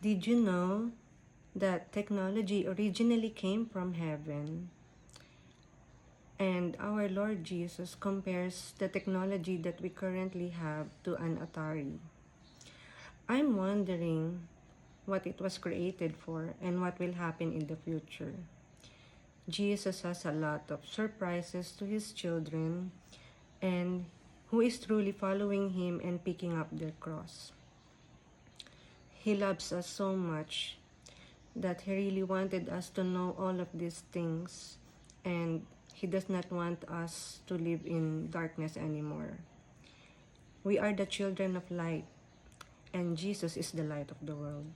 Did you know that technology originally came from heaven? And our Lord Jesus compares the technology that we currently have to an Atari. I'm wondering what it was created for and what will happen in the future. Jesus has a lot of surprises to his children and who is truly following him and picking up their cross. He loves us so much that he really wanted us to know all of these things, and he does not want us to live in darkness anymore. We are the children of light, and Jesus is the light of the world.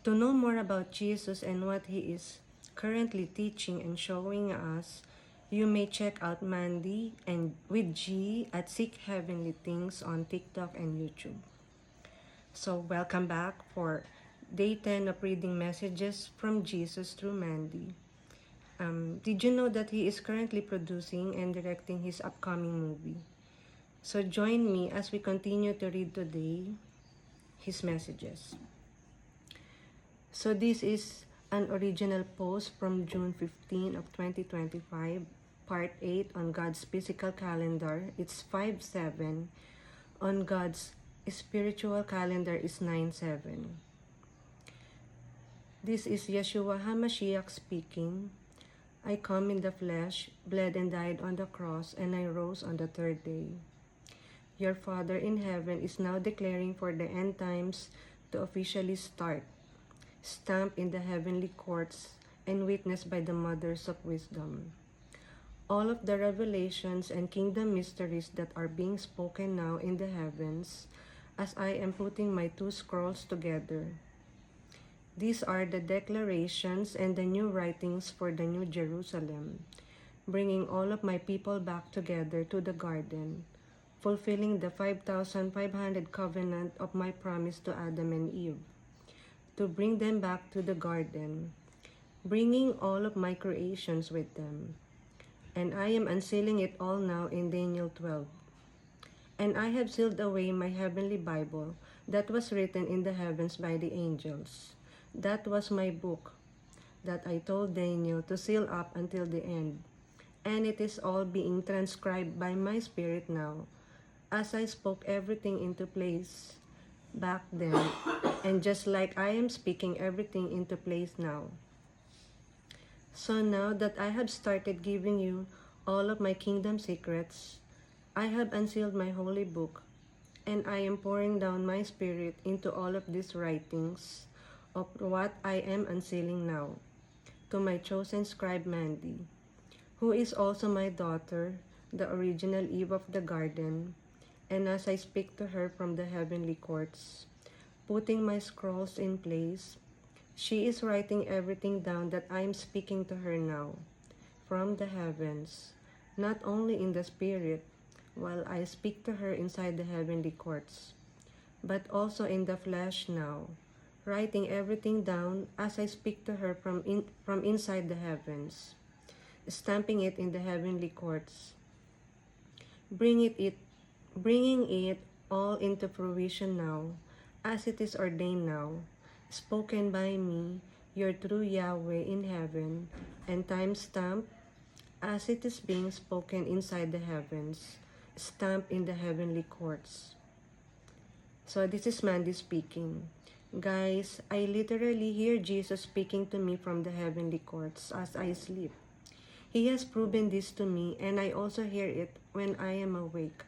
To know more about Jesus and what he is currently teaching and showing us, you may check out Mandy and with G at Seek Heavenly Things on TikTok and YouTube. So welcome back for day 10 of reading messages from Jesus through Mandy. Did you know that he is currently producing and directing his upcoming movie? So join me as we continue to read today his messages. So this is an original post from June 15 of 2025, part 8 on God's physical calendar. It's 5/7. On God's spiritual calendar is 9/7. This is Yeshua HaMashiach speaking. I come in the flesh, bled and died on the cross, and I rose on the third day. Your Father in heaven is now declaring for the end times to officially start, stamped in the heavenly courts and witnessed by the mothers of wisdom. All of the revelations and kingdom mysteries that are being spoken now in the heavens, as I am putting my two scrolls together. These are the declarations and the new writings for the New Jerusalem, bringing all of my people back together to the garden, fulfilling the 5,500 covenant of my promise to Adam and Eve, to bring them back to the garden, bringing all of my creations with them. And I am unsealing it all now in Daniel 12. And I have sealed away my heavenly Bible that was written in the heavens by the angels. That was my book that I told Daniel to seal up until the end. And it is all being transcribed by my spirit now, as I spoke everything into place back then, and just like I am speaking everything into place now. So now that I have started giving you all of my kingdom secrets, I have unsealed my holy book, and I am pouring down my spirit into all of these writings of what I am unsealing now, to my chosen scribe Mandy, who is also my daughter, the original Eve of the garden, and as I speak to her from the heavenly courts, putting my scrolls in place, she is writing everything down that I am speaking to her now, from the heavens, not only in the spirit, while I speak to her inside the heavenly courts, but also in the flesh now, writing everything down as I speak to her from inside the heavens, stamping it in the heavenly courts, bringing it all into fruition now, as it is ordained now, spoken by me, your true Yahweh in heaven, and time stamped as it is being spoken inside the heavens, stamped in the heavenly courts. So this is Mandy speaking. Guys, I literally hear Jesus speaking to me from the heavenly courts as I sleep. He has proven this to me, and I also hear it when I am awake,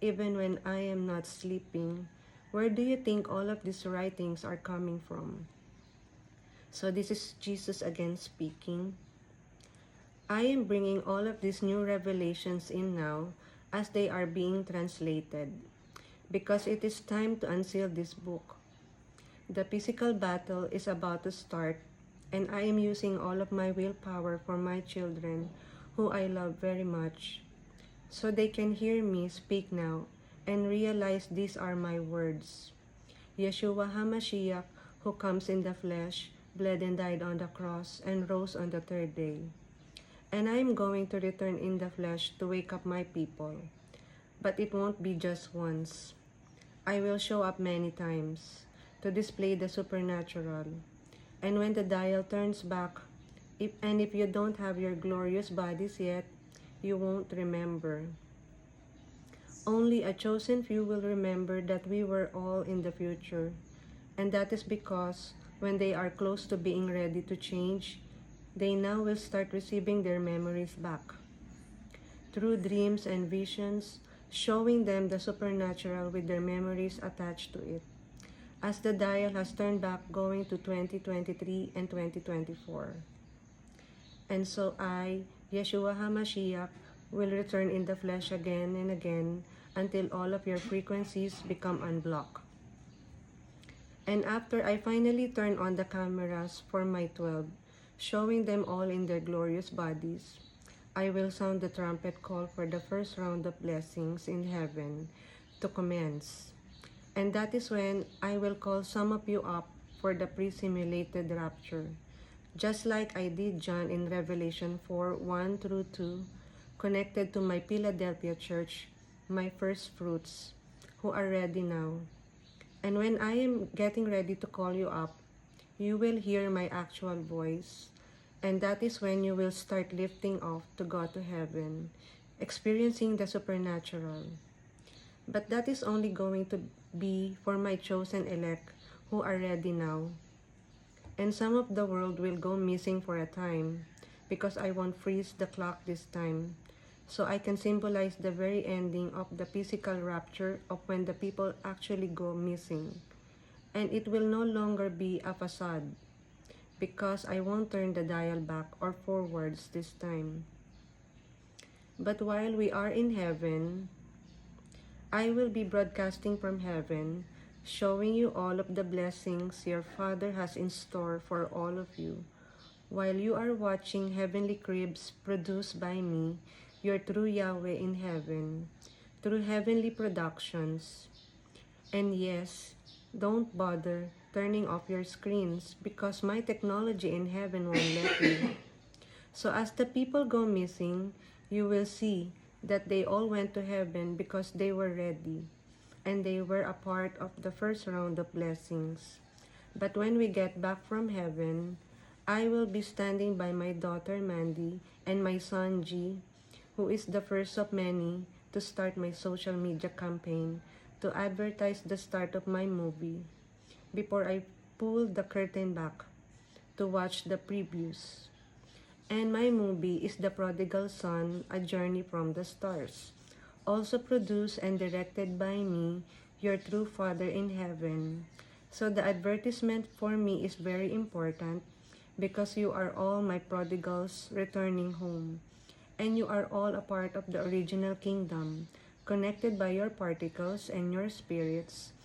even when I am not sleeping. Where do you think all of these writings are coming from? So this is Jesus again speaking. I am bringing all of these new revelations in now as they are being translated, because it is time to unseal this book. The physical battle is about to start, and I am using all of my willpower for my children, who I love very much, so they can hear me speak now and realize these are my words. Yeshua HaMashiach, who comes in the flesh, bled and died on the cross, and rose on the third day. And I am going to return in the flesh to wake up my people. But it won't be just once. I will show up many times, to display the supernatural. And when the dial turns back, if you don't have your glorious bodies yet, you won't remember. Only a chosen few will remember that we were all in the future. And that is because when they are close to being ready to change, they now will start receiving their memories back. Through dreams and visions, showing them the supernatural with their memories attached to it. As the dial has turned back going to 2023 and 2024. And so I, Yeshua HaMashiach, will return in the flesh again and again until all of your frequencies become unblocked. And after I finally turn on the cameras for my 12, showing them all in their glorious bodies, I will sound the trumpet call for the first round of blessings in heaven to commence. And that is when I will call some of you up for the pre-simulated rapture, just like I did John in Revelation 4:1 through 2, connected to my Philadelphia church, my first fruits, who are ready now. And when I am getting ready to call you up, you will hear my actual voice, and that is when you will start lifting off to go to heaven, experiencing the supernatural. But that is only going to be for my chosen elect who are ready now. And some of the world will go missing for a time because I won't freeze the clock this time. So I can symbolize the very ending of the physical rapture of when the people actually go missing. And it will no longer be a facade because I won't turn the dial back or forwards this time. But while we are in heaven, I will be broadcasting from heaven, showing you all of the blessings your Father has in store for all of you, while you are watching heavenly cribs produced by me, your true Yahweh in heaven, through heavenly productions. And yes, don't bother turning off your screens because my technology in heaven won't let me. So as the people go missing, you will see that they all went to heaven because they were ready and they were a part of the first round of blessings. But when we get back from heaven, I will be standing by my daughter Mandy and my son G, who is the first of many to start my social media campaign to advertise the start of my movie before I pull the curtain back to watch the previews. And my movie is The Prodigal Son, A Journey from the Stars, also produced and directed by me, your true Father in heaven. So the advertisement for me is very important because you are all my prodigals returning home. And you are all a part of the original kingdom, connected by your particles and your spirits,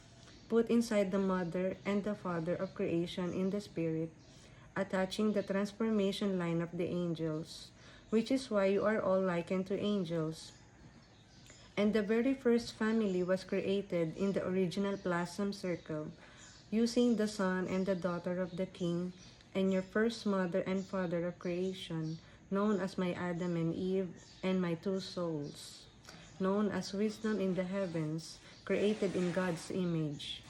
put inside the mother and the father of creation in the spirit, attaching the transformation line of the angels, which is why you are all likened to angels. And the very first family was created in the original Blossom Circle, using the son and the daughter of the king and your first mother and father of creation, known as my Adam and Eve and my two souls, known as wisdom in the heavens, created in God's image.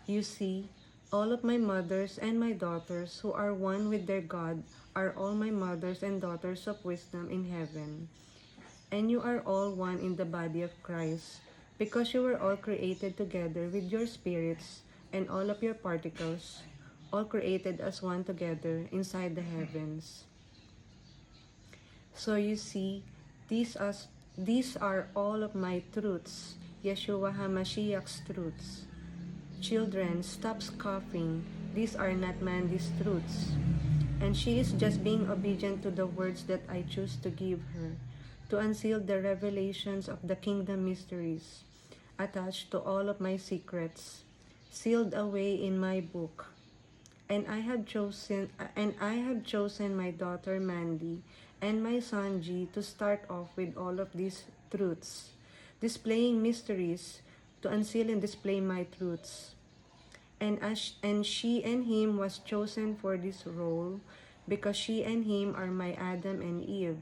You see, all of my mothers and my daughters who are one with their God are all my mothers and daughters of wisdom in heaven. And you are all one in the body of Christ, because you were all created together with your spirits and all of your particles, all created as one together inside the heavens. So you see, these are all of my truths, Yeshua HaMashiach's truths. Children, stop scoffing. These are not Mandy's truths. And she is just being obedient to the words that I choose to give her, to unseal the revelations of the kingdom mysteries, attached to all of my secrets, sealed away in my book. And I have chosen my daughter Mandy and my son G to start off with all of these truths, displaying mysteries to unseal and display my truths. And she and him was chosen for this role because she and him are my Adam and Eve,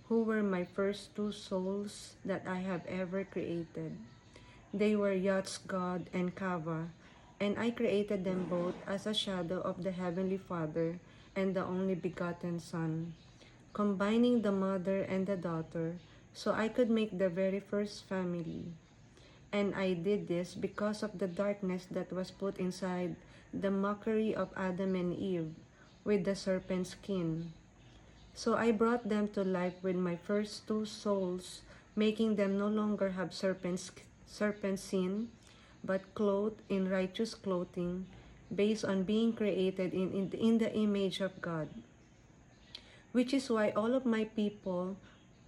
who were my first two souls that I have ever created. They were Yot's God and Kava, And I created them both as a shadow of the Heavenly Father and the only begotten Son, combining the mother and the daughter so I could make the very first family. And I did this because of the darkness that was put inside the mockery of Adam and Eve with the serpent skin. So I brought them to life with my first two souls, making them no longer have serpent sin, but clothed in righteous clothing, based on being created in the image of God. Which is why all of my people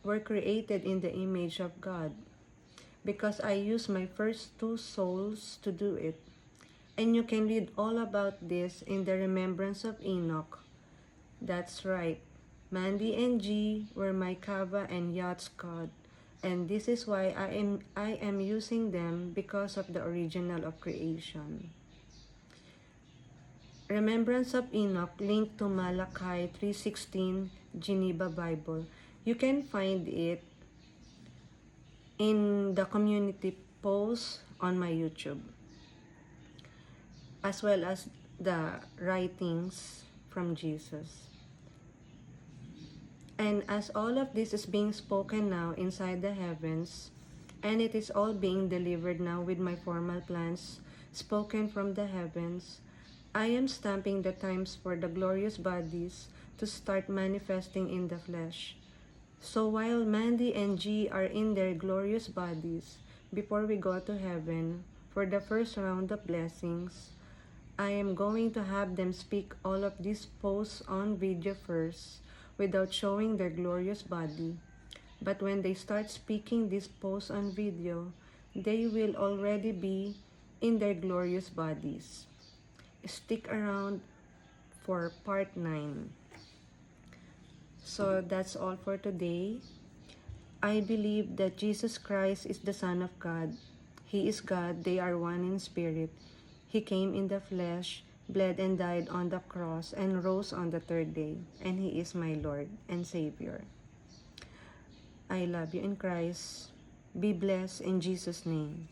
were created in the image of God, because I used my first two souls to do it. And you can read all about this in the Remembrance of Enoch. That's right. Mandy and G were my kava and yacht god, and this is why I am using them because of the original of creation. Remembrance of Enoch linked to Malachi 3:16 Geneva Bible. You can find it in the community post on my YouTube, as well as the writings from Jesus. And as all of this is being spoken now inside the heavens, and it is all being delivered now with my formal plans spoken from the heavens, I am stamping the times for the glorious bodies to start manifesting in the flesh. So while Mandy and G are in their glorious bodies, before we go to heaven for the first round of blessings, I am going to have them speak all of these posts on video first, without showing their glorious body. But when they start speaking these posts on video, they will already be in their glorious bodies. Stick around for part 9. So that's all for today. I believe that Jesus Christ is the Son of God. He is God, they are one in spirit. He came in the flesh, bled and died on the cross, and rose on the third day, and He is my Lord and Savior. I love you in Christ. Be blessed in Jesus' name.